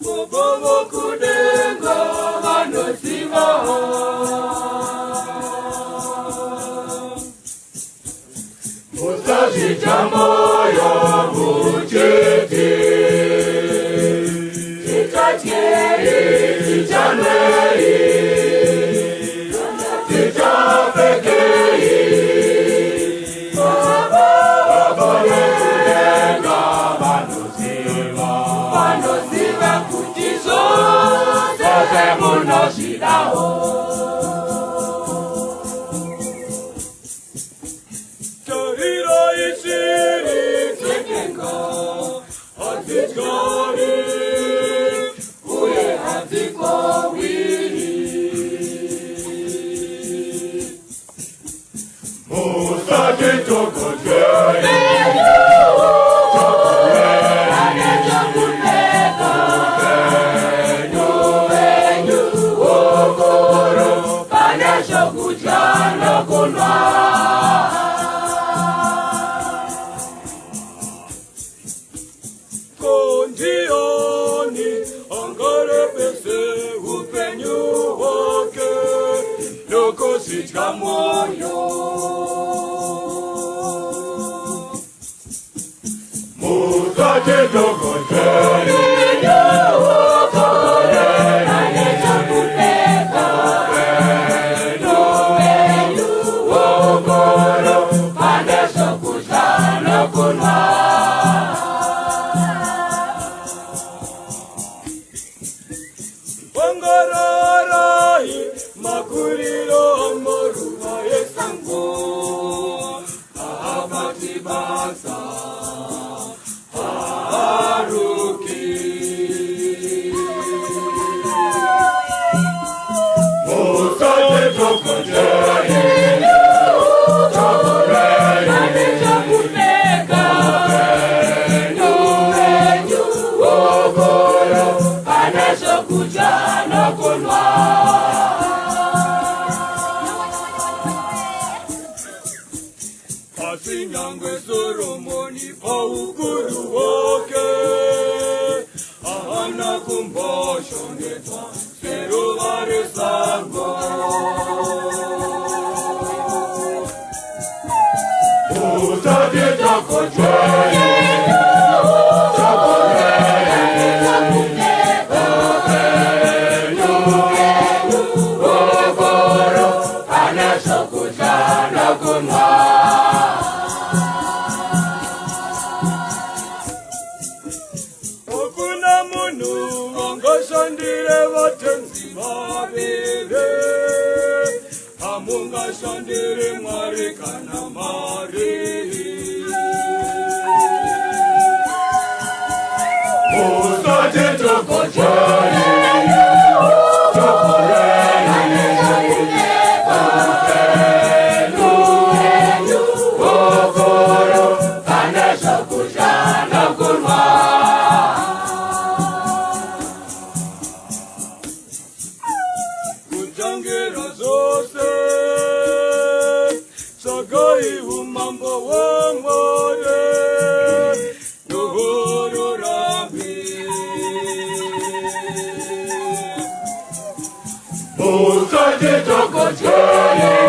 Bobo kudenga vanosiva Musazita moyo muchiti Titatieri, titanei Titapekei Bobo kudenga vanosiva Vanosiva kutizo Sose munoshidao Tahira isiri tekenga Hazikari Uye hazikowiri Musati tokotei Kondioni angare pese upenyu wake Loko sitka moyo Musate tokotei Wangararai makuriro moruva esango Ahabati basa haruki Musate tokotei Asinyangwe Solomoni paukuru wake Ahana kumbashongetwa seruvare sango Musate tokotei Okuna munu wangashandire vatenzi vavere Hamungashandire Mwari kana mari Musate tokotei Kujangira zose Sagai umambo wangore Nuhuru Rami Musate tokotei